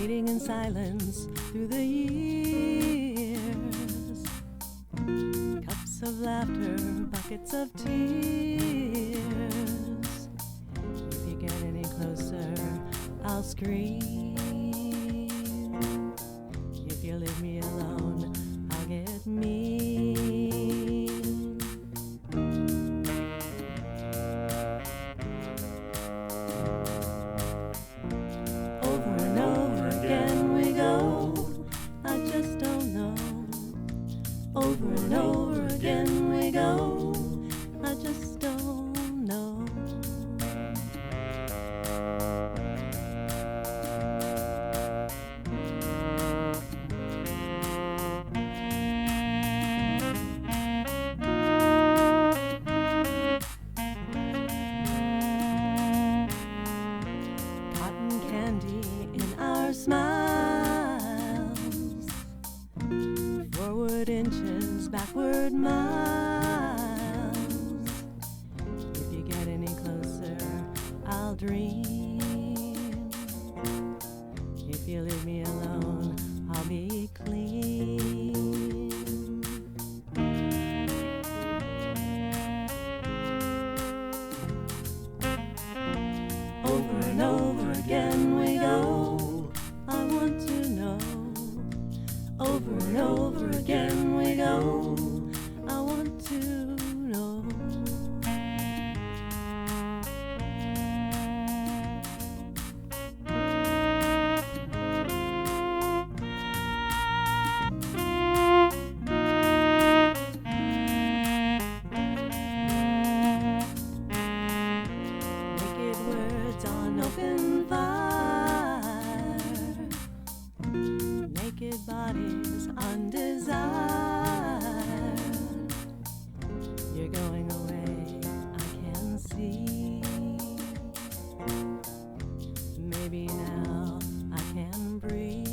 waiting in silence through the years. Cups of laughter, buckets of tears. If you get any closer, I'll scream. If you leave me alone, I'll get mean. Over and over again we go, I just don't know. Over and over again we go, I just don't know. Cotton candy in our smiles, forward inches, backward miles. If you get any closer, I'll dream. If you leave me alone, I'll be clean. Over and over again we go, I want to know. Over and over again we go, I want to know. Naked words on open fire, naked bodies undesired. You're going away, I can see. Maybe now I can breathe.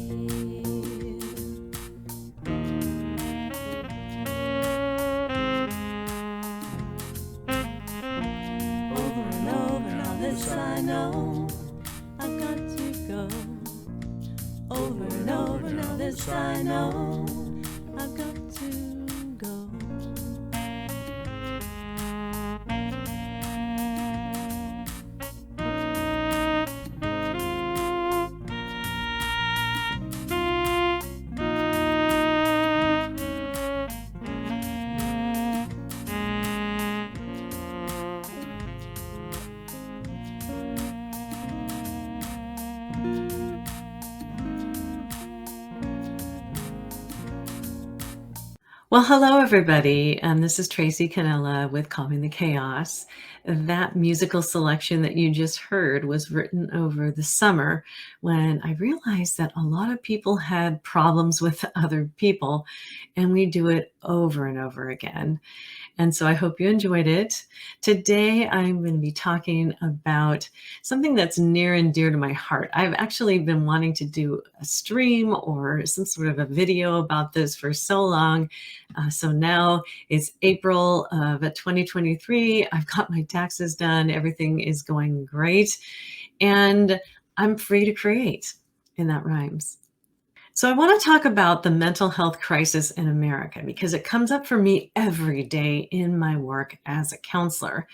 Over and over, now this I know, I've got to go. Over and over, now this I know, I've got to go. Well, hello, everybody. This is Tracy Canella with Calming the Chaos. That musical selection that you just heard was written over the summer when I realized that a lot of people had problems with other people, and we do it over and over again. And so I hope you enjoyed it. Today, I'm going to be talking about something that's near and dear to my heart. I've actually been wanting to do a stream or some sort of a video about this for so long. So now it's April of 2023. I've got my taxes done. Everything is going great. And I'm free to create. And that rhymes. So I want to talk about the mental health crisis in America because it comes up for me every day in my work as a counselor.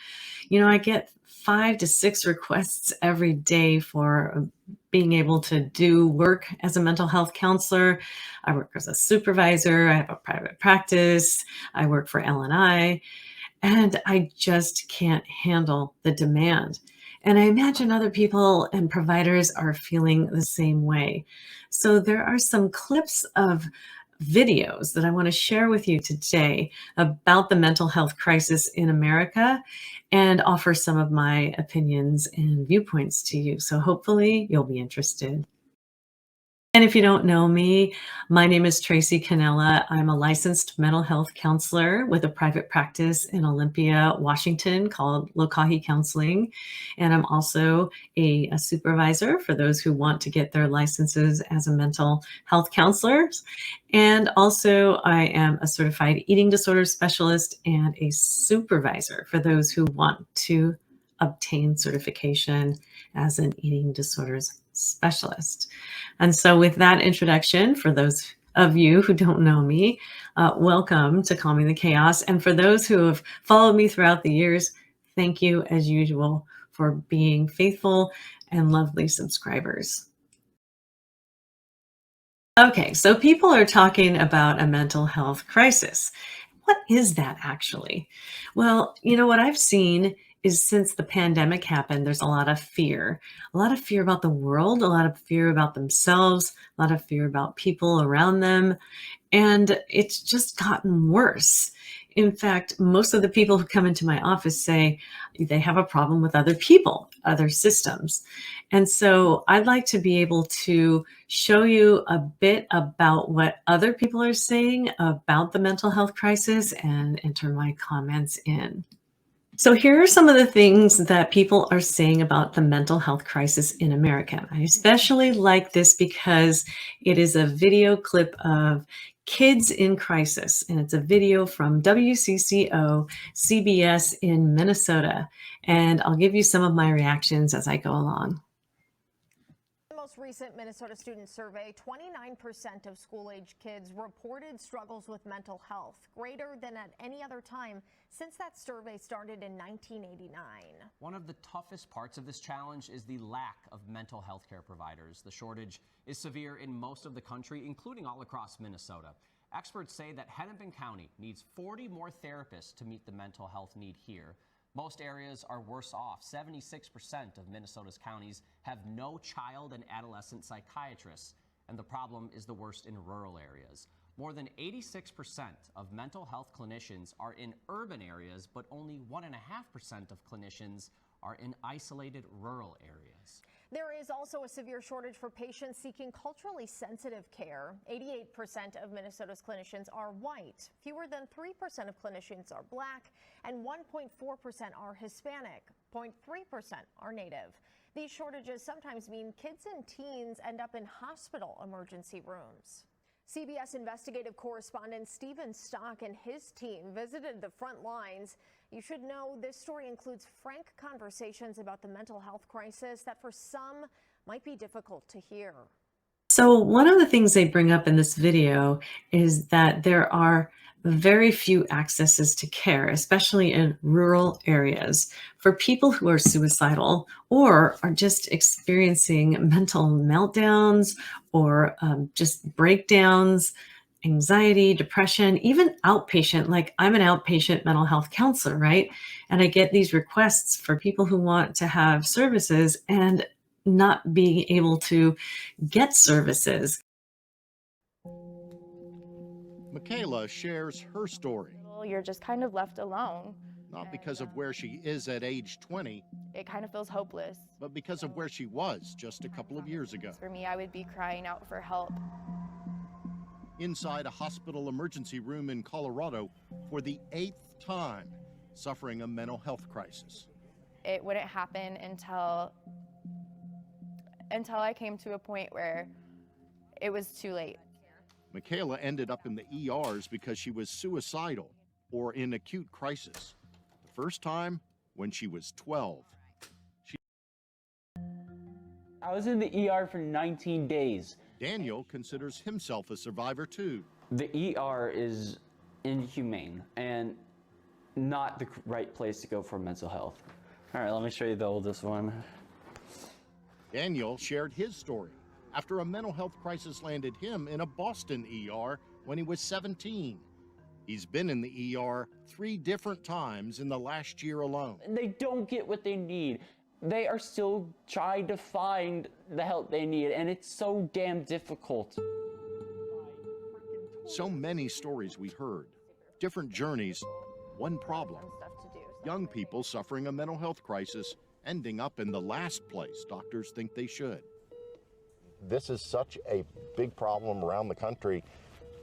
You know, I get 5 to 6 requests every day for being able to do work as a mental health counselor. I work as a supervisor. I have a private practice. I work for L&I, and I just can't handle the demand. And I imagine other people and providers are feeling the same way. So there are some clips of videos that I want to share with you today about the mental health crisis in America and offer some of my opinions and viewpoints to you. So hopefully you'll be interested. And if you don't know me, my name is Tracy Canella. I'm a licensed mental health counselor with a private practice in Olympia, Washington called Lokahi Counseling. And I'm also a supervisor for those who want to get their licenses as a mental health counselor. And also I am a certified eating disorder specialist and a supervisor for those who want to obtain certification as an eating disorders specialist. And so, with that introduction, for those of you who don't know me, welcome to Calming the Chaos. And for those who have followed me throughout the years, thank you as usual for being faithful and lovely subscribers. Okay, so people are talking about a mental health crisis. What is that actually? Well, what I've seen is since the pandemic happened, there's a lot of fear about the world, a lot of fear about themselves, a lot of fear about people around them. And it's just gotten worse. In fact, most of the people who come into my office say they have a problem with other people, other systems. And so I'd like to be able to show you a bit about what other people are saying about the mental health crisis and enter my comments in. So here are some of the things that people are saying about the mental health crisis in America. I especially like this because it is a video clip of kids in crisis, and it's a video from WCCO CBS in Minnesota. And I'll give you some of my reactions as I go along. The most recent Minnesota student survey, 29% of school-age kids reported struggles with mental health, greater than at any other time since that survey started in 1989. One of the toughest parts of this challenge is the lack of mental health care providers. The shortage is severe in most of the country, including all across Minnesota. Experts say that Hennepin County needs 40 more therapists to meet the mental health need here. Most areas are worse off. 76% of Minnesota's counties have no child and adolescent psychiatrists, and the problem is the worst in rural areas. More than 86% of mental health clinicians are in urban areas, but only 1.5% of clinicians are in isolated rural areas. There is also a severe shortage for patients seeking culturally sensitive care. 88% of Minnesota's clinicians are white. Fewer than 3% of clinicians are black, and 1.4% are Hispanic. 0.3% are Native. These shortages sometimes mean kids and teens end up in hospital emergency rooms. CBS investigative correspondent Stephen Stock and his team visited the front lines. You should know this story includes frank conversations about the mental health crisis that for some might be difficult to hear. So one of the things they bring up in this video is that there are very few accesses to care, especially in rural areas, for people who are suicidal or are just experiencing mental meltdowns or just breakdowns, anxiety, depression, even outpatient. Like I'm an outpatient mental health counselor, right? And I get these requests for people who want to have services and not being able to get services. Michaela shares her story. You're just kind of left alone. Not because of where she is at age 20. It kind of feels hopeless. But because of where she was just a couple of years ago. For me, I would be crying out for help. Inside a hospital emergency room in Colorado for the 8th time, suffering a mental health crisis. It wouldn't happen until I came to a point where it was too late. Michaela ended up in the ERs because she was suicidal or in acute crisis. The first time when she was 12. I was in the ER for 19 days. Daniel considers himself a survivor too. The ER is inhumane and not the right place to go for mental health. All right, let me show you the oldest one. Daniel shared his story after a mental health crisis landed him in a Boston ER when he was 17. He's been in the ER 3 different times in the last year alone. They don't get what they need. They are still trying to find the help they need, and it's so damn difficult. So many stories we heard, different journeys, one problem. Young people suffering a mental health crisis ending up in the last place doctors think they should. This is such a big problem around the country.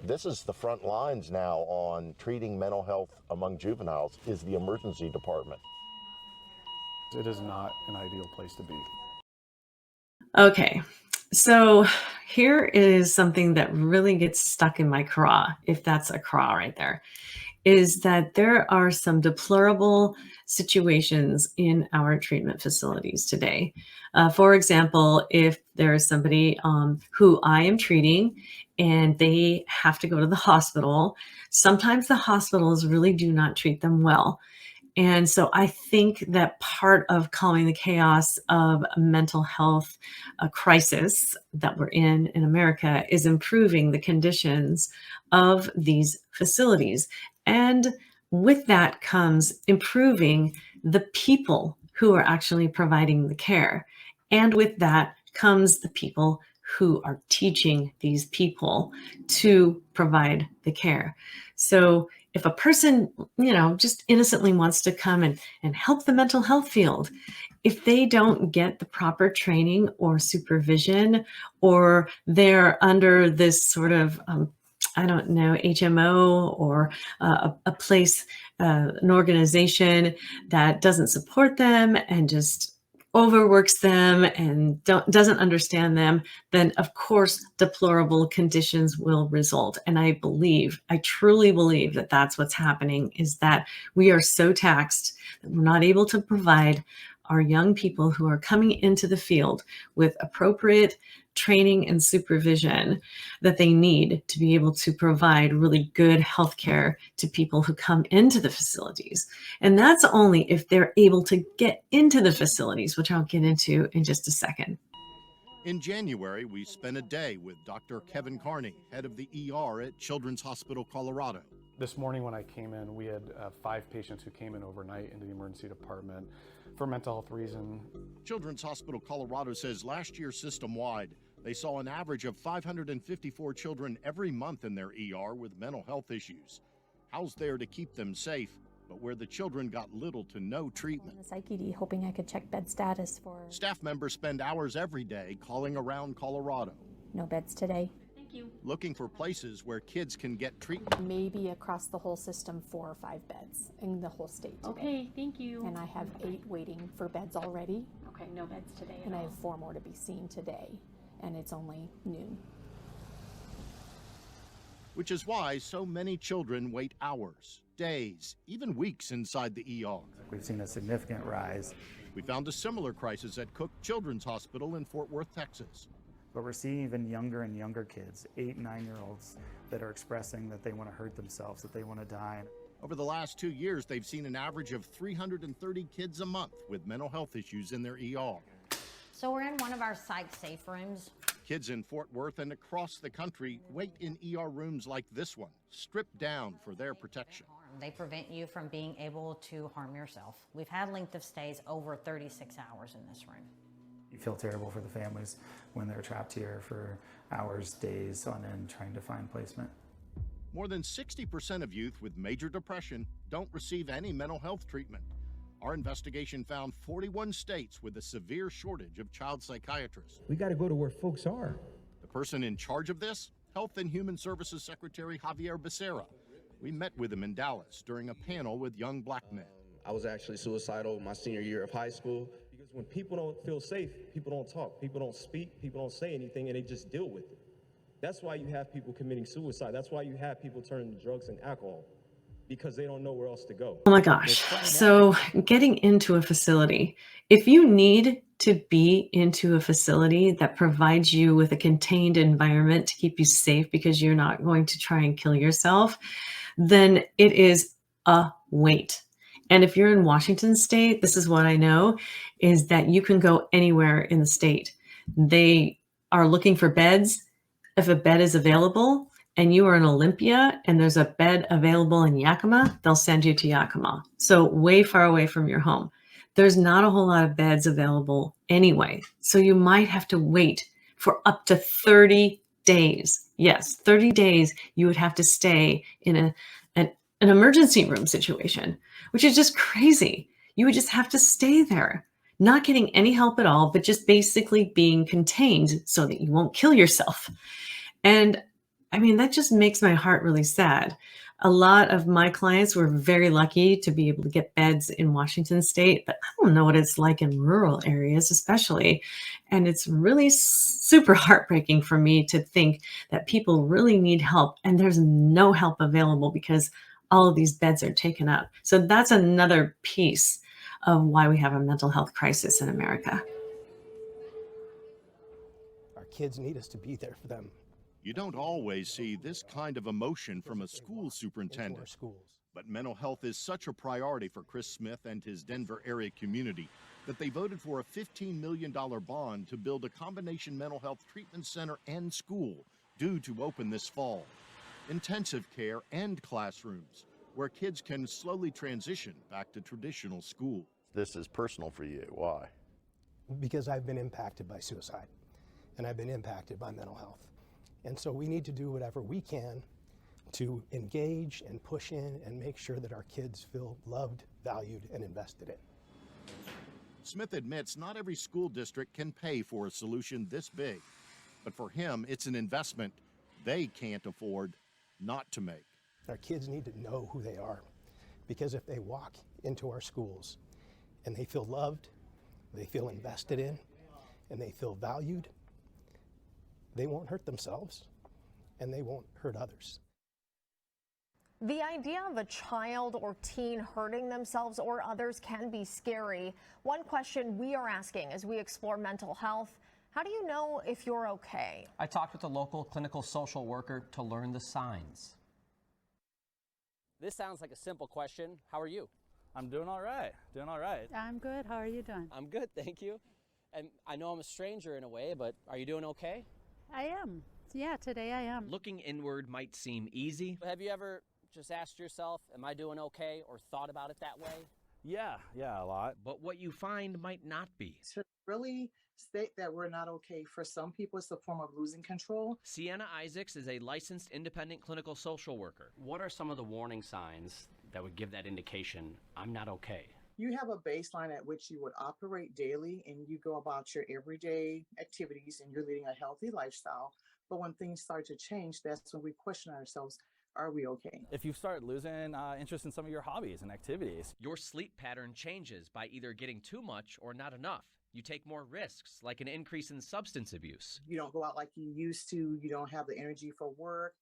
This is the front lines now on treating mental health among juveniles, is the emergency department. It is not an ideal place to be. Okay, So here is something that really gets stuck in my craw, if that's a craw right there, is that there are some deplorable situations in our treatment facilities today. For example, if there's somebody who I am treating and they have to go to the hospital, sometimes the hospitals really do not treat them well. And so I think that part of calming the chaos of a mental health crisis that we're in America is improving the conditions of these facilities. And with that comes improving the people who are actually providing the care. And with that comes the people who are teaching these people to provide the care. So if a person, just innocently wants to come and help the mental health field, if they don't get the proper training or supervision, or they're under this sort of, I don't know, HMO or a place, an organization that doesn't support them and just overworks them and doesn't understand them, then of course deplorable conditions will result. And I truly believe that that's what's happening, is that we are so taxed that we're not able to provide our young people who are coming into the field with appropriate training and supervision that they need to be able to provide really good healthcare to people who come into the facilities. And that's only if they're able to get into the facilities, which I'll get into in just a second. In January, we spent a day with Dr. Kevin Carney, head of the ER at Children's Hospital Colorado. This morning when I came in, we had 5 patients who came in overnight into the emergency department for mental health reason. Children's Hospital Colorado says last year system-wide, they saw an average of 554 children every month in their ER with mental health issues. How's there to keep them safe, but where the children got little to no treatment? The PsychD, hoping I could check bed status for... Staff members spend hours every day calling around Colorado. No beds today. Thank you. Looking for places where kids can get treatment. Maybe across the whole system 4 or 5 beds in the whole state today. Okay, thank you. And I have 8 waiting for beds already. Okay, no beds today. And I have 4 more to be seen today. And it's only noon. Which is why so many children wait hours, days, even weeks inside the ER. We've seen a significant rise. We found a similar crisis at Cook Children's Hospital in Fort Worth, Texas. But we're seeing even younger and younger kids, 8 and 9-year-olds, that are expressing that they want to hurt themselves, that they want to die. Over the last 2 years, they've seen an average of 330 kids a month with mental health issues in their ER. So we're in one of our psych safe rooms. Kids in Fort Worth and across the country wait in ER rooms like this one, stripped down for their protection. They prevent you from being able to harm yourself. We've had length of stays over 36 hours in this room. You feel terrible for the families when they're trapped here for hours, days on end trying to find placement. More than 60% of youth with major depression don't receive any mental health treatment. Our investigation found 41 states with a severe shortage of child psychiatrists. We got to go to where folks are. The person in charge of this, Health and Human Services Secretary Javier Becerra. We met with him in Dallas during a panel with young black men. I was actually suicidal my senior year of high school because when people don't feel safe, people don't talk, people don't speak, people don't say anything, and they just deal with it. That's why you have people committing suicide. That's why you have people turning to drugs and alcohol, because they don't know where else to go. Oh my gosh. So getting into a facility, if you need to be into a facility that provides you with a contained environment to keep you safe because you're not going to try and kill yourself, then it is a wait. And if you're in Washington state, this is what I know, is that you can go anywhere in the state. They are looking for beds. If a bed is available, and you are in Olympia and there's a bed available in Yakima, they'll send you to Yakima. So way far away from your home. There's not a whole lot of beds available anyway. So you might have to wait for up to 30 days. Yes, 30 days you would have to stay in an emergency room situation, which is just crazy. You would just have to stay there, not getting any help at all, but just basically being contained so that you won't kill yourself. And I mean, that just makes my heart really sad. A lot of my clients were very lucky to be able to get beds in Washington State, but I don't know what it's like in rural areas, especially. And it's really super heartbreaking for me to think that people really need help and there's no help available because all of these beds are taken up. So that's another piece of why we have a mental health crisis in America. Our kids need us to be there for them. You don't always see this kind of emotion from a school superintendent. But mental health is such a priority for Chris Smith and his Denver area community that they voted for a $15 million bond to build a combination mental health treatment center and school due to open this fall. Intensive care and classrooms where kids can slowly transition back to traditional school. This is personal for you. Why? Because I've been impacted by suicide and I've been impacted by mental health. And so we need to do whatever we can to engage and push in and make sure that our kids feel loved, valued, and invested in. Smith admits not every school district can pay for a solution this big, but for him, it's an investment they can't afford not to make. Our kids need to know who they are, because if they walk into our schools and they feel loved, they feel invested in, and they feel valued, they won't hurt themselves and they won't hurt others. The idea of a child or teen hurting themselves or others can be scary. One question we are asking as we explore mental health: how do you know if you're okay? I talked with a local clinical social worker to learn the signs. This sounds like a simple question. How are you? I'm doing all right. I'm good. How are you doing? I'm good, thank you. And I know I'm a stranger in a way, but are you doing okay? I am. Yeah, today I am. Looking inward might seem easy. Have you ever just asked yourself, am I doing okay, or thought about it that way? Yeah, a lot. But what you find might not be. To really state that we're not okay, for some people it's a form of losing control. Sienna Isaacs is a licensed independent clinical social worker. What are some of the warning signs that would give that indication I'm not okay? You have a baseline at which you would operate daily and you go about your everyday activities and you're leading a healthy lifestyle. But when things start to change, that's when we question ourselves, are we okay? If you start losing interest in some of your hobbies and activities. Your sleep pattern changes by either getting too much or not enough. You take more risks, like an increase in substance abuse. You don't go out like you used to. You don't have the energy for work.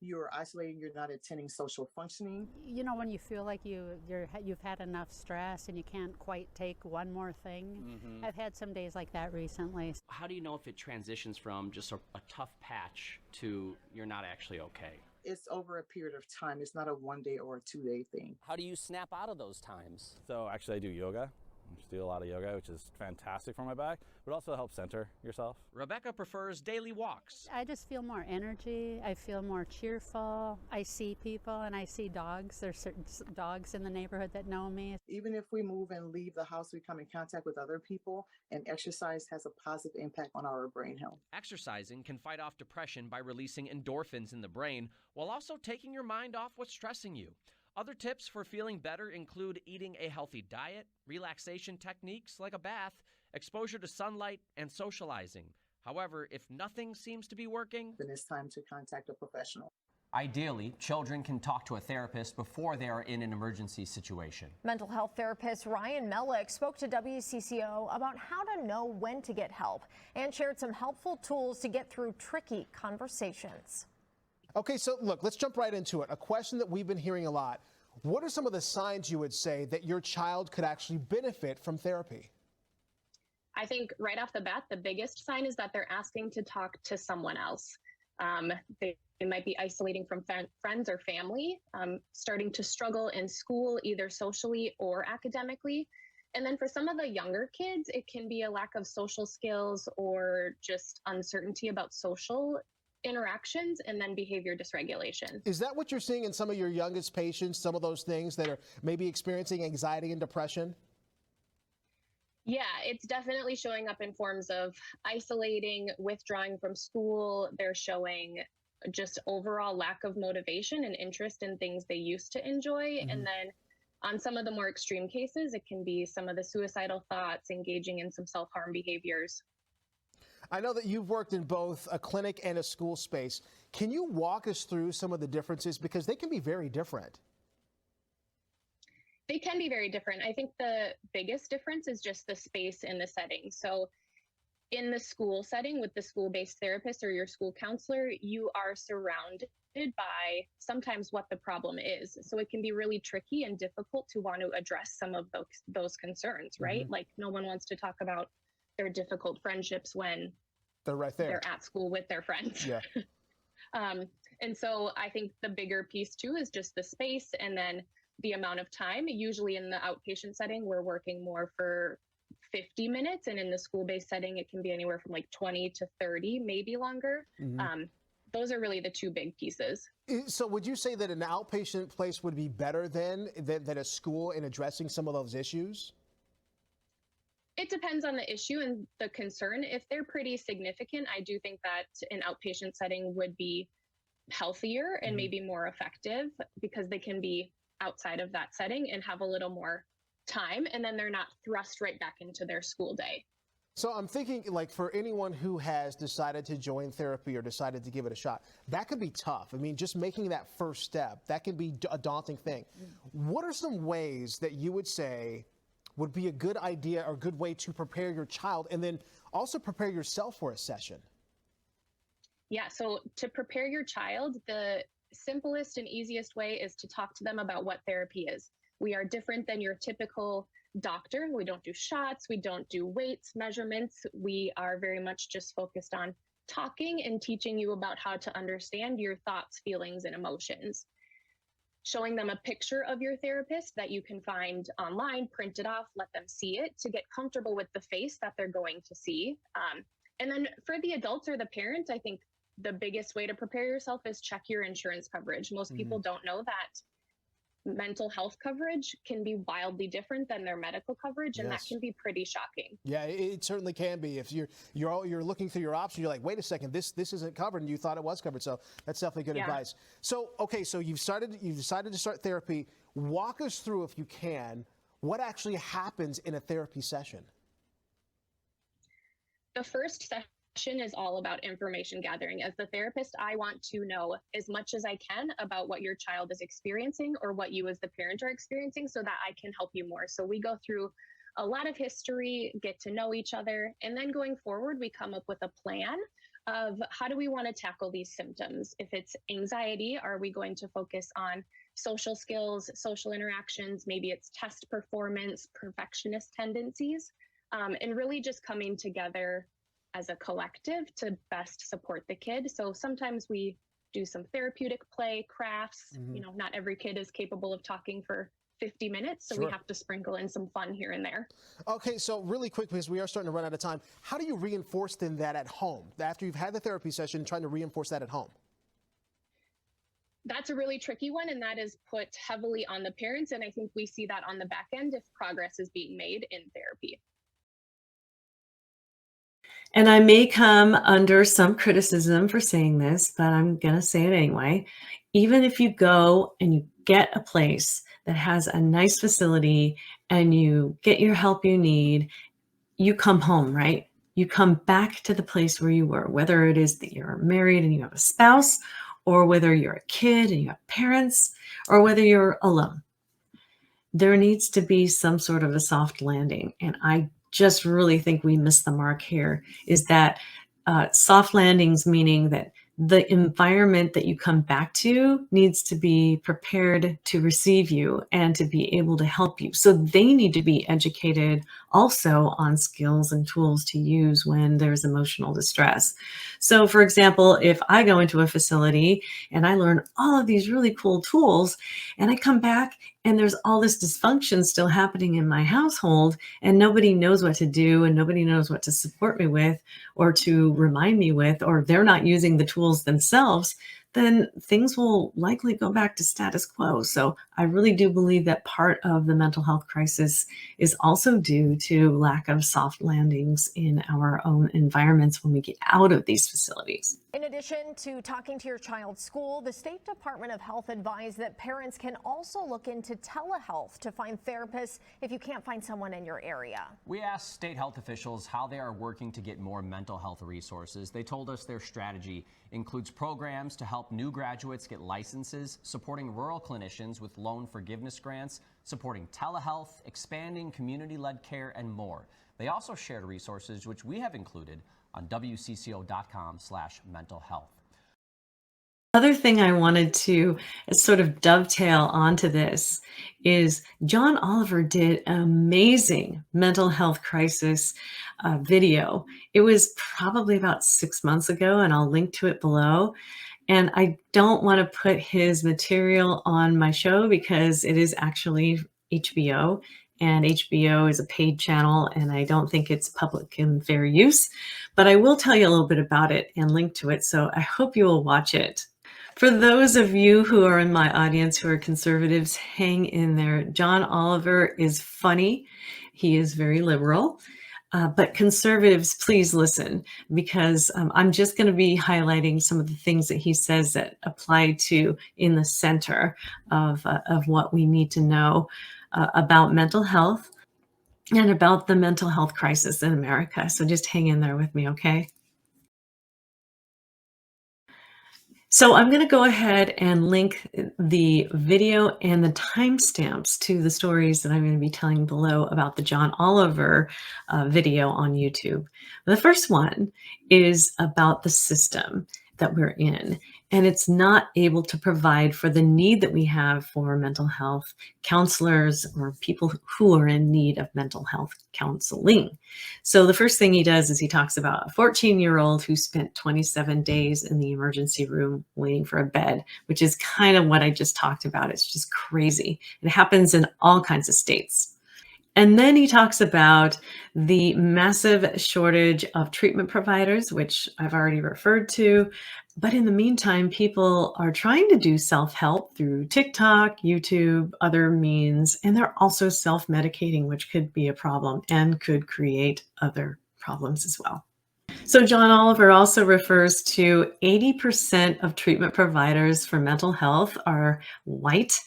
You're isolating, you're not attending social functioning. You know, when you feel like you've had enough stress and you can't quite take one more thing. Mm-hmm. I've had some days like that recently. How do you know if it transitions from just a tough patch to you're not actually okay? It's over a period of time. It's not a 1 day or a 2 day thing. How do you snap out of those times? So actually I do yoga. I just do a lot of yoga, which is fantastic for my back, but also helps center yourself. Rebecca prefers daily walks. I just feel more energy. I feel more cheerful. I see people and I see dogs. There's certain dogs in the neighborhood that know me. Even if we move and leave the house, we come in contact with other people, and exercise has a positive impact on our brain health. Exercising can fight off depression by releasing endorphins in the brain while also taking your mind off what's stressing you. Other tips for feeling better include eating a healthy diet, relaxation techniques like a bath, exposure to sunlight, and socializing. However, if nothing seems to be working, then it's time to contact a professional. Ideally, children can talk to a therapist before they are in an emergency situation. Mental health therapist Ryan Mellick spoke to WCCO about how to know when to get help and shared some helpful tools to get through tricky conversations. Okay, so look, let's jump right into it. A question that we've been hearing a lot. What are some of the signs you would say that your child could actually benefit from therapy? I think right off the bat, the biggest sign is that they're asking to talk to someone else. They might be isolating from friends or family, starting to struggle in school, either socially or academically. And then for some of the younger kids, it can be a lack of social skills or just uncertainty about social interactions, and then behavior dysregulation. Is that what you're seeing in some of your youngest patients, some of those things that are maybe experiencing anxiety and depression? Yeah, it's definitely showing up in forms of isolating, withdrawing from school. They're showing just overall lack of motivation and interest in things they used to enjoy. Mm-hmm. And then on some of the more extreme cases, it can be some of the suicidal thoughts, engaging in some self-harm behaviors. I know that you've worked in both a clinic and a school space. Can you walk us through some of the differences, because they can be very different? They can be very different. I think the biggest difference is just the space and the setting. So in the school setting with the school-based therapist or your school counselor, you are surrounded by sometimes what the problem is. So it can be really tricky and difficult to want to address some of those concerns, right? Like no one wants to talk about their difficult friendships when they're right there. They're at school with their friends. Yeah. And so I think the bigger piece too is just the space and then the amount of time. Usually in the outpatient setting, we're working more for 50 minutes, and in the school-based setting, it can be anywhere from like 20 to 30, maybe longer. Those are really the two big pieces. So would you say that an outpatient place would be better than a school in addressing some of those issues? It depends on the issue and the concern. If they're pretty significant, I do think that an outpatient setting would be healthier and maybe more effective, because they can be outside of that setting and have a little more time, and then they're not thrust right back into their school day. So I'm thinking, like, for anyone who has decided to join therapy or decided to give it a shot, that could be tough. I mean, just making that first step, that can be a daunting thing. What are some ways that you would say would be a good idea or a good way to prepare your child, and then also prepare yourself for a session? Yeah, so to prepare your child, the simplest and easiest way is to talk to them about what therapy is. We are different than your typical doctor. We don't do shots. We don't do weights, measurements. We are very much just focused on talking and teaching you about how to understand your thoughts, feelings, and emotions. Showing them a picture of your therapist that you can find online, print it off, let them see it to get comfortable with the face that they're going to see. And then for the adults or the parent, I think the biggest way to prepare yourself is check your insurance coverage. Most people don't know that mental health coverage can be wildly different than their medical coverage, and that can be pretty shocking. Yeah, it certainly can be. If you're looking through your options, you're like, wait a second, this isn't covered, and you thought it was covered. So that's definitely good advice. So okay, so you've decided to start therapy. Walk us through, if you can, what actually happens in a therapy session. The first session is all about information gathering. As the therapist, I want to know as much as I can about what your child is experiencing or what you as the parent are experiencing, so that I can help you more. So we go through a lot of history, get to know each other, and then going forward, we come up with a plan of how do we want to tackle these symptoms. If it's anxiety, are we going to focus on social skills, social interactions? Maybe it's test performance, perfectionist tendencies, and really just coming together as a collective to best support the kid. So sometimes we do some therapeutic play, crafts. You know, not every kid is capable of talking for 50 minutes, so we have to sprinkle in some fun here and there. Okay, so really quick, because we are starting to run out of time, how do you reinforce then that at home? After you've had the therapy session, trying to reinforce that at home? That's a really tricky one, and that is put heavily on the parents, and I think we see that on the back end if progress is being made in therapy. And I may come under some criticism for saying this, but I'm going to say it anyway. Even if you go and you get a place that has a nice facility and you get your help you need, you come home, right? You come back to the place where you were, whether it is that you're married and you have a spouse, or whether you're a kid and you have parents, or whether you're alone. There needs to be some sort of a soft landing. And I just really think we missed the mark here, is that soft landings, meaning that the environment that you come back to needs to be prepared to receive you and to be able to help you. So they need to be educated also on skills and tools to use when there's emotional distress. So for example, if I go into a facility and I learn all of these really cool tools and I come back and there's all this dysfunction still happening in my household and nobody knows what to do and nobody knows what to support me with or to remind me with, or they're not using the tools themselves, then things will likely go back to status quo. So I really do believe that part of the mental health crisis is also due to lack of soft landings in our own environments when we get out of these facilities. In addition to talking to your child's school, the State Department of Health advised that parents can also look into telehealth to find therapists if you can't find someone in your area. We asked state health officials how they are working to get more mental health resources. They told us their strategy includes programs to help new graduates get licenses, supporting rural clinicians with loan forgiveness grants, supporting telehealth, expanding community-led care, and more. They also shared resources which we have included on WCCO.com/mental health. Other thing I wanted to sort of dovetail onto this is John Oliver did an amazing mental health crisis video. It was probably about 6 months ago, and I'll link to it below. And I don't want to put his material on my show because it is actually HBO, and HBO is a paid channel, and I don't think it's public and fair use. But I will tell you a little bit about it and link to it, so I hope you will watch it. For those of you who are in my audience who are conservatives, hang in there. John Oliver is funny. He is very liberal. But conservatives, please listen, because I'm just going to be highlighting some of the things that he says that apply to in the center of what we need to know about mental health and about the mental health crisis in America. So just hang in there with me, okay? So I'm going to go ahead and link the video and the timestamps to the stories that I'm going to be telling below about the John Oliver video on YouTube. The first one is about the system that we're in, and it's not able to provide for the need that we have for mental health counselors or people who are in need of mental health counseling. So the first thing he does is he talks about a 14-year-old who spent 27 days in the emergency room waiting for a bed, which is kind of what I just talked about. It's just crazy. It happens in all kinds of states. And then he talks about the massive shortage of treatment providers, which I've already referred to. But in the meantime, people are trying to do self-help through TikTok, YouTube, other means, and they're also self-medicating, which could be a problem and could create other problems as well. So John Oliver also refers to 80% of treatment providers for mental health are white.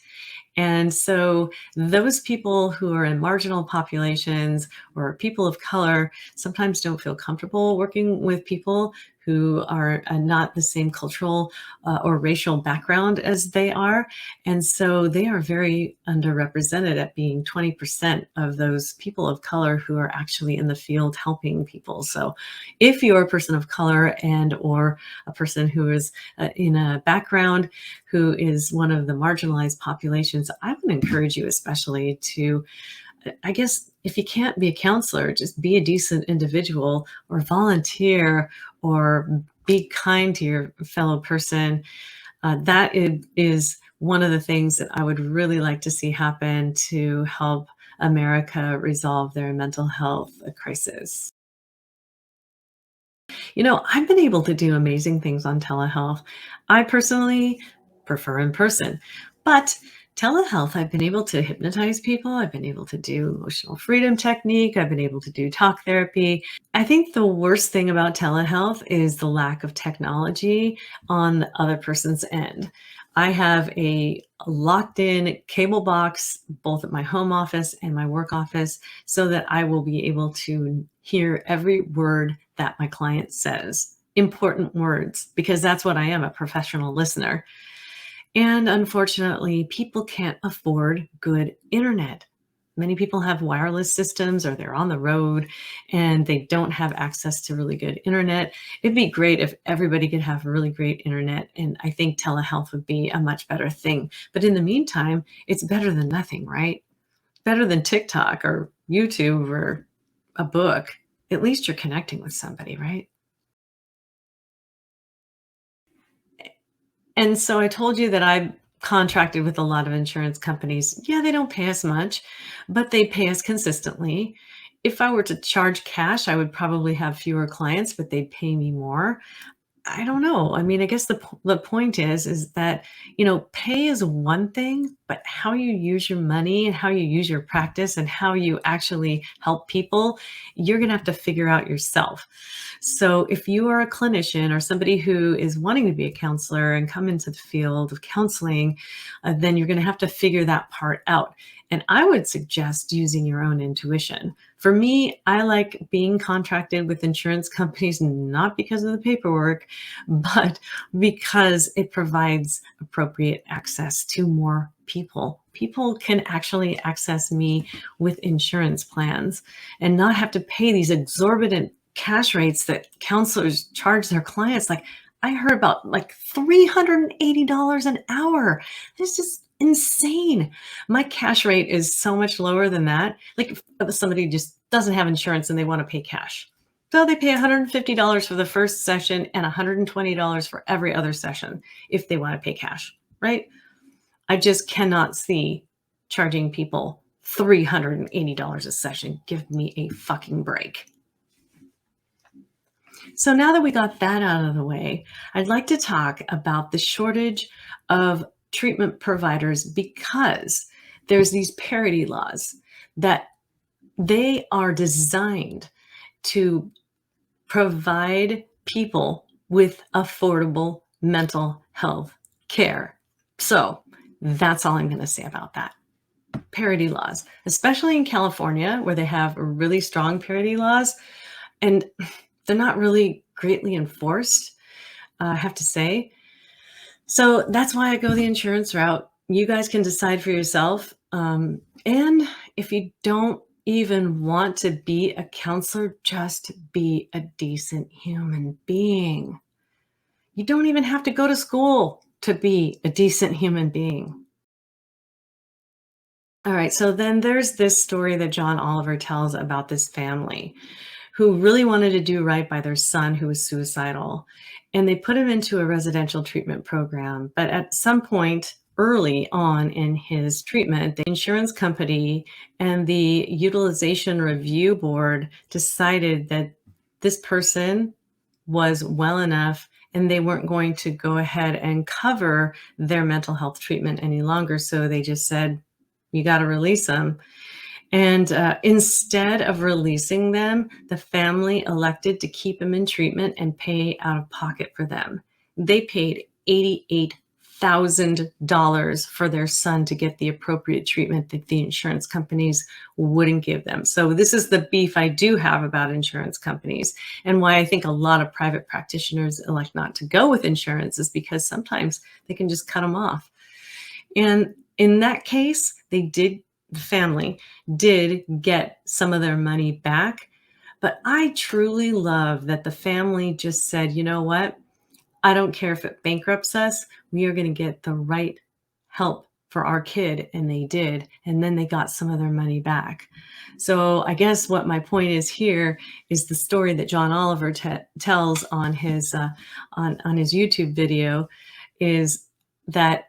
And so those people who are in marginal populations or people of color sometimes don't feel comfortable working with people who are not the same cultural or racial background as they are. And so they are very underrepresented at being 20% of those people of color who are actually in the field helping people. So if you're a person of color and or a person who is in a background who is one of the marginalized populations, I would encourage you especially to, I guess, if you can't be a counselor, just be a decent individual or volunteer or be kind to your fellow person. That is one of the things that I would really like to see happen to help America resolve their mental health crisis. You know, I've been able to do amazing things on telehealth. I personally prefer in person, but telehealth, I've been able to hypnotize people. I've been able to do emotional freedom technique. I've been able to do talk therapy. I think the worst thing about telehealth is the lack of technology on the other person's end. I have a locked in cable box, both at my home office and my work office, so that I will be able to hear every word that my client says, important words, because that's what I am, a professional listener. And unfortunately, people can't afford good internet. Many people have wireless systems or they're on the road and they don't have access to really good internet. It'd be great if everybody could have really great internet, and I think telehealth would be a much better thing. But in the meantime, it's better than nothing, right? Better than TikTok or YouTube or a book. At least you're connecting with somebody, right? And so I told you that I contracted with a lot of insurance companies. Yeah, they don't pay us much, but they pay us consistently. If I were to charge cash, I would probably have fewer clients, but they'd pay me more. I don't know. I mean, I guess the point is that, pay is one thing, but how you use your money and how you use your practice and how you actually help people, you're going to have to figure out yourself. So if you are a clinician or somebody who is wanting to be a counselor and come into the field of counseling, then you're going to have to figure that part out. And I would suggest using your own intuition. For me, I like being contracted with insurance companies, not because of the paperwork, but because it provides appropriate access to more people. People can actually access me with insurance plans and not have to pay these exorbitant cash rates that counselors charge their clients. Like, I heard about like $380 an hour. It's just insane. My cash rate is so much lower than that. Like, if somebody just doesn't have insurance and they want to pay cash, so they pay $150 for the first session and $120 for every other session if they want to pay cash, right? I just cannot see charging people $380 a session. Give me a fucking break. So now that we got that out of the way, I'd like to talk about the shortage of treatment providers, because there's these parity laws that they are designed to provide people with affordable mental health care. So that's all I'm going to say about that. Parity laws, especially in California, where they have really strong parity laws, and they're not really greatly enforced, I have to say. So that's why I go the insurance route. You guys can decide for yourself. And if you don't even want to be a counselor, just be a decent human being. You don't even have to go to school to be a decent human being. All right, so then there's this story that John Oliver tells about this family who really wanted to do right by their son who was suicidal. And they put him into a residential treatment program. But at some point early on in his treatment, the insurance company and the utilization review board decided that this person was well enough and they weren't going to go ahead and cover their mental health treatment any longer. So they just said, you got to release them. And instead of releasing them, the family elected to keep him in treatment and pay out of pocket for them. They paid $88,000 for their son to get the appropriate treatment that the insurance companies wouldn't give them. So this is the beef I do have about insurance companies, and why I think a lot of private practitioners elect not to go with insurance is because sometimes they can just cut them off. And in that case, the family did get some of their money back. But I truly love that the family just said, you know what? I don't care if it bankrupts us. We are going to get the right help for our kid. And they did. And then they got some of their money back. So I guess what my point is here is the story that John Oliver tells on his YouTube video is that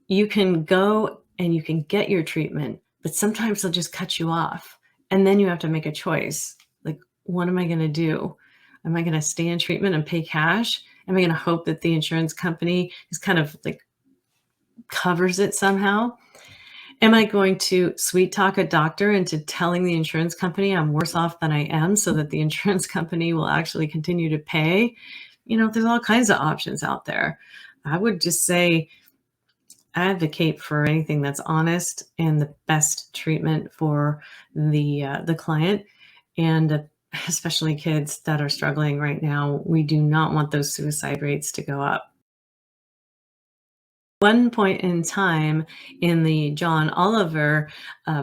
you can go and you can get your treatment, but sometimes they'll just cut you off. And then you have to make a choice. Like, what am I going to do? Am I going to stay in treatment and pay cash? Am I going to hope that the insurance company is kind of like covers it somehow? Am I going to sweet talk a doctor into telling the insurance company I'm worse off than I am so that the insurance company will actually continue to pay? There's all kinds of options out there. I would just say, advocate for anything that's honest and the best treatment for the client, and especially kids that are struggling right now. We do not want those suicide rates to go up. One point in time in the John Oliver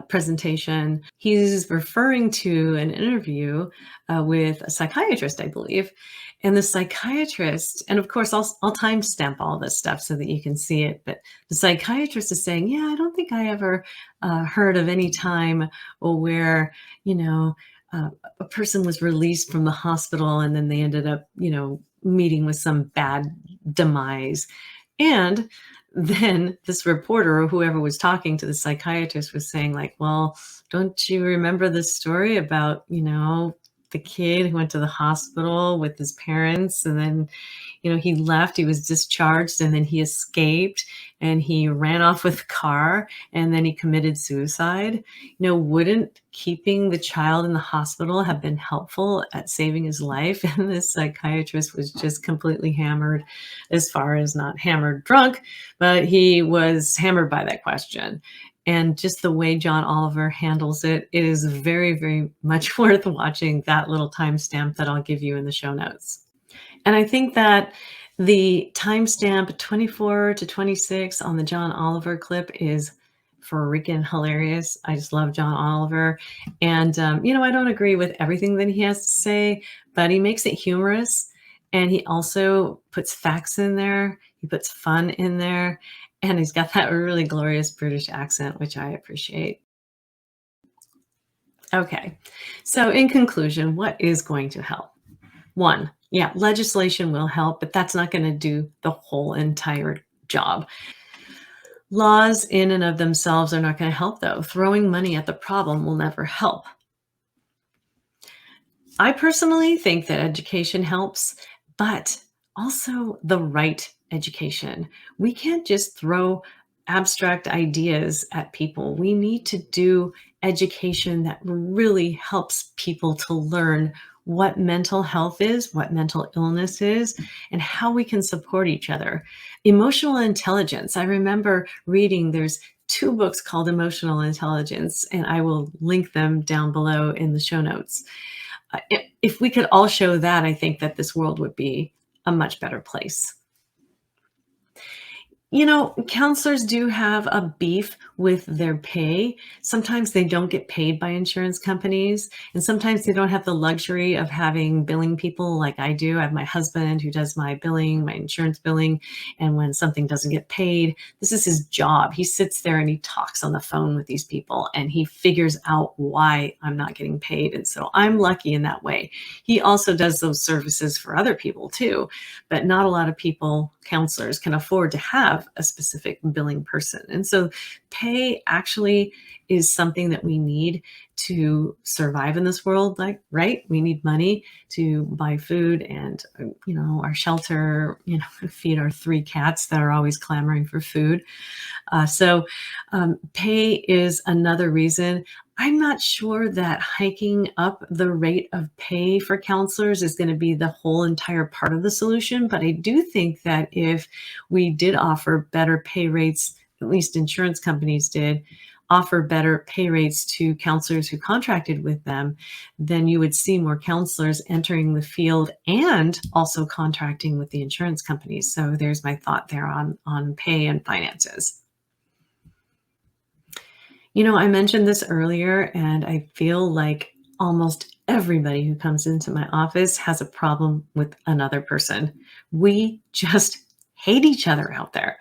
presentation, he's referring to an interview with a psychiatrist, I believe. And the psychiatrist, and of course, I'll timestamp all this stuff so that you can see it. But the psychiatrist is saying, yeah, I don't think I ever heard of any time where, a person was released from the hospital and then they ended up, meeting with some bad demise. And then this reporter or whoever was talking to the psychiatrist was saying, like, well, don't you remember the story about, the kid who went to the hospital with his parents, and then, he left, he was discharged, and then he escaped and he ran off with the car, and then he committed suicide. Wouldn't keeping the child in the hospital have been helpful at saving his life? And this psychiatrist was just completely hammered, as far as not hammered drunk, but he was hammered by that question. And just the way John Oliver handles it, it is very, very much worth watching. That little timestamp that I'll give you in the show notes. And I think that the timestamp 24 to 26 on the John Oliver clip is freaking hilarious. I just love John Oliver. And, I don't agree with everything that he has to say, but he makes it humorous. And he also puts facts in there. He puts fun in there. And he's got that really glorious British accent, which I appreciate. Okay, so in conclusion, what is going to help? One, yeah, legislation will help, but that's not going to do the whole entire job. Laws in and of themselves are not going to help, though. Throwing money at the problem will never help. I personally think that education helps, but also the right education. We can't just throw abstract ideas at people. We need to do education that really helps people to learn what mental health is, what mental illness is, and how we can support each other. Emotional intelligence. I remember reading, there's 2 books called Emotional Intelligence, and I will link them down below in the show notes. If we could all show that, I think that this world would be a much better place. Counselors do have a beef with their pay. Sometimes they don't get paid by insurance companies, and sometimes they don't have the luxury of having billing people like I do. I have my husband who does my billing, my insurance billing, and when something doesn't get paid, this is his job. He sits there and he talks on the phone with these people, and he figures out why I'm not getting paid. And so I'm lucky in that way. He also does those services for other people too, but not a lot of people, counselors, can afford to have a specific billing person. And so pay actually is something that we need to survive in this world, right? We need money to buy food and, our shelter, feed our 3 cats that are always clamoring for food. So pay is another reason. I'm not sure that hiking up the rate of pay for counselors is going to be the whole entire part of the solution, but I do think that if we did offer better pay rates, at least insurance companies did, offer better pay rates to counselors who contracted with them, then you would see more counselors entering the field and also contracting with the insurance companies. So there's my thought there on pay and finances. I mentioned this earlier, and I feel like almost everybody who comes into my office has a problem with another person. We just hate each other out there.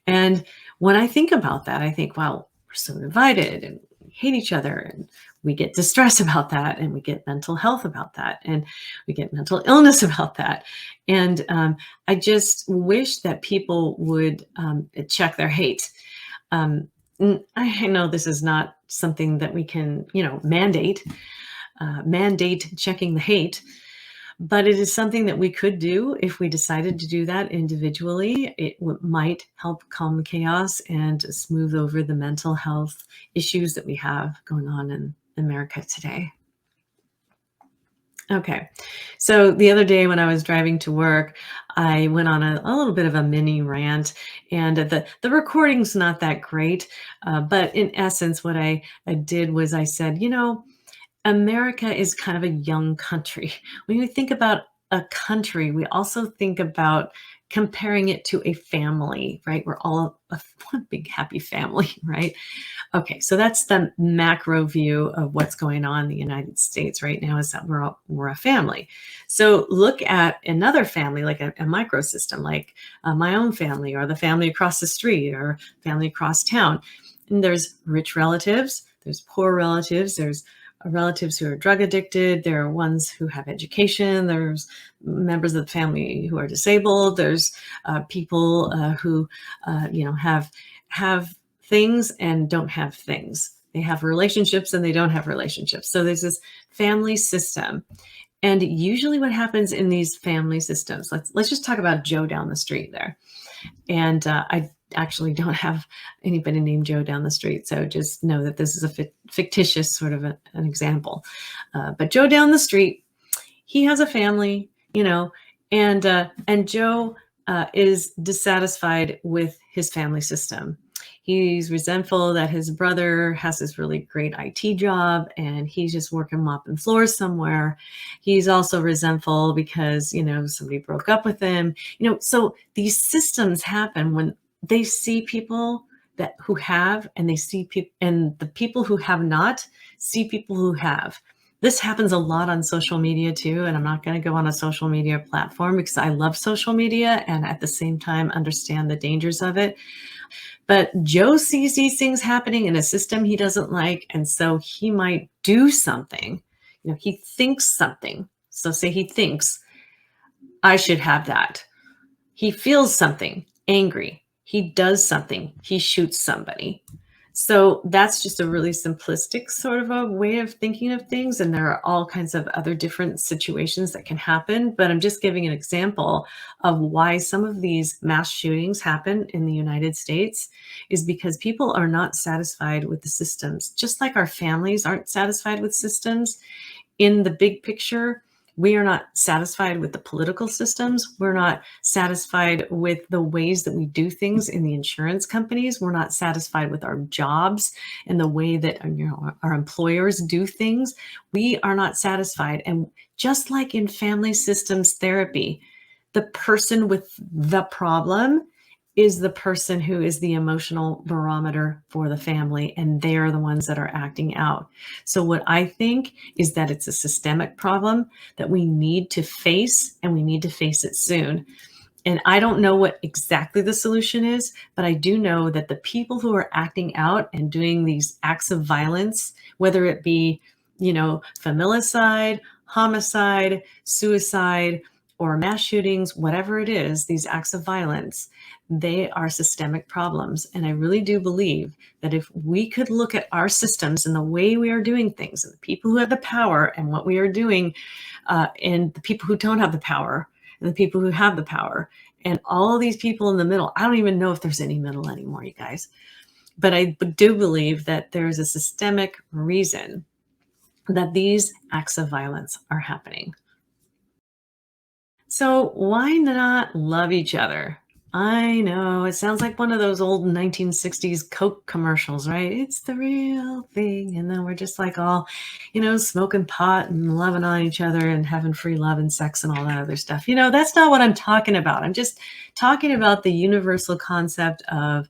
And when I think about that, I think, wow, we're so divided and we hate each other, and we get distress about that, and we get mental health about that, and we get mental illness about that. And I just wish that people would check their hate. I know this is not something that we can, mandate checking the hate, but it is something that we could do if we decided to do that individually. It might help calm the chaos and smooth over the mental health issues that we have going on in America today. Okay, so the other day when I was driving to work, I went on a little bit of a mini rant, and the recording's not that great, but in essence, what I did was I said, America is kind of a young country. When we think about a country, we also think about comparing it to a family, right? We're all one big happy family, right? Okay, so that's the macro view of what's going on in the United States right now, is that we're a family. So look at another family, like a microsystem, like my own family, or the family across the street, or family across town. And there's rich relatives, there's poor relatives, there's relatives who are drug addicted, there are ones who have education, there's members of the family who are disabled, there's people who have things and don't have things. They have relationships and they don't have relationships. So there's this family system. And usually what happens in these family systems, let's just talk about Joe down the street there. And I actually don't have anybody named Joe down the street. So just know that this is a fictitious sort of an example. But Joe down the street, he has a family, you know, and Joe is dissatisfied with his family system. He's resentful that his brother has this really great IT job and he's just working mopping floors somewhere. He's also resentful because, you know, somebody broke up with him. You know, so these systems happen when they see people who have, and they see people, and the people who have not see people who have. This happens a lot on social media too, and I'm not going to go on a social media platform because I love social media and at the same time understand the dangers of it. But Joe sees these things happening in a system he doesn't like, and so he might do something. You know, he thinks something. So say he thinks, I should have that. He feels something, angry. He does something. He shoots somebody. So that's just a really simplistic sort of a way of thinking of things. And there are all kinds of other different situations that can happen. But I'm just giving an example of why some of these mass shootings happen in the United States is because people are not satisfied with the systems, just like our families aren't satisfied with systems. In the big picture, we are not satisfied with the political systems. We're not satisfied with the ways that we do things in the insurance companies. We're not satisfied with our jobs and the way that, you know, our employers do things. We are not satisfied. And just like in family systems therapy, the person with the problem is the person who is the emotional barometer for the family, and they are the ones that are acting out. So what I think is that it's a systemic problem that we need to face, and we need to face it soon. And I don't know what exactly the solution is, but I do know that the people who are acting out and doing these acts of violence, whether it be, you know, familicide, homicide, suicide, or mass shootings, whatever it is, these acts of violence, they are systemic problems. And I really do believe that if we could look at our systems and the way we are doing things, and the people who have the power and what we are doing, and the people who don't have the power, and the people who have the power, and all these people in the middle, I don't even know if there's any middle anymore, you guys. But I do believe that there's a systemic reason that these acts of violence are happening. So why not love each other? I know it sounds like one of those old 1960s Coke commercials, right? It's the real thing. And then we're just like all, you know, smoking pot and loving on each other and having free love and sex and all that other stuff. You know, that's not what I'm talking about. I'm just talking about the universal concept of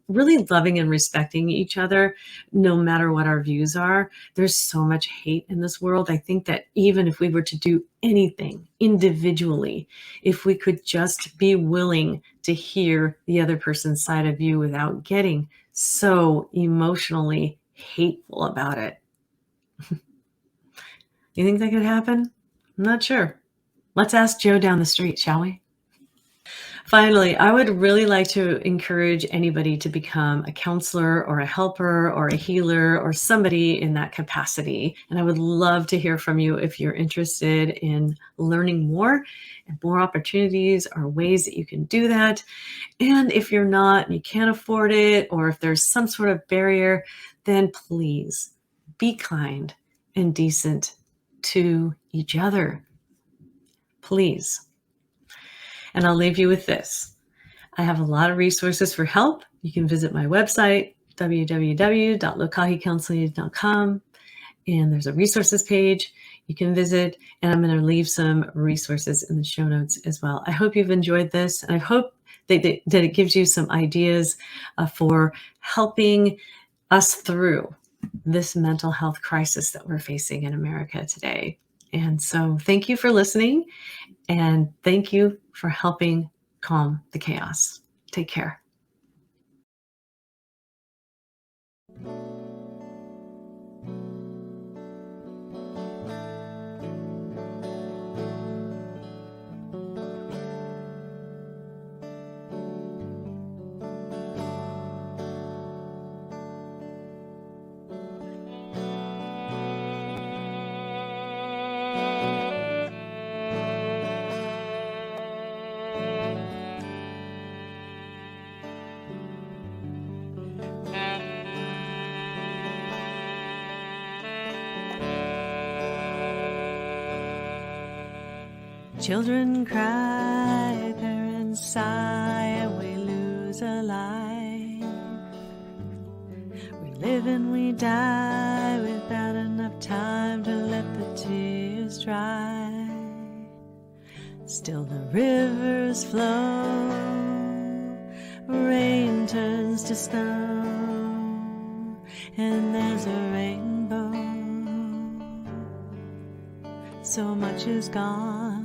really loving and respecting each other, no matter what our views are. There's so much hate in this world. I think that even if we were to do anything individually, if we could just be willing to hear the other person's side of view without getting so emotionally hateful about it. You think that could happen? I'm not sure. Let's ask Joe down the street, shall we? Finally, I would really like to encourage anybody to become a counselor or a helper or a healer or somebody in that capacity. And I would love to hear from you if you're interested in learning more and more opportunities or ways that you can do that. And if you're not and you can't afford it, or if there's some sort of barrier, then please be kind and decent to each other. Please. And I'll leave you with this. I have a lot of resources for help. You can visit my website, www.lokahicounseling.com, and there's a resources page you can visit, and I'm going to leave some resources in the show notes as well. I hope you've enjoyed this, and I hope that it gives you some ideas for helping us through this mental health crisis that we're facing in America today. And so thank you for listening, and thank you for helping calm the chaos. Take care. Children cry, parents sigh, and we lose a life. We live and we die without enough time to let the tears dry. Still the rivers flow, rain turns to snow, and there's a rainbow. So much is gone,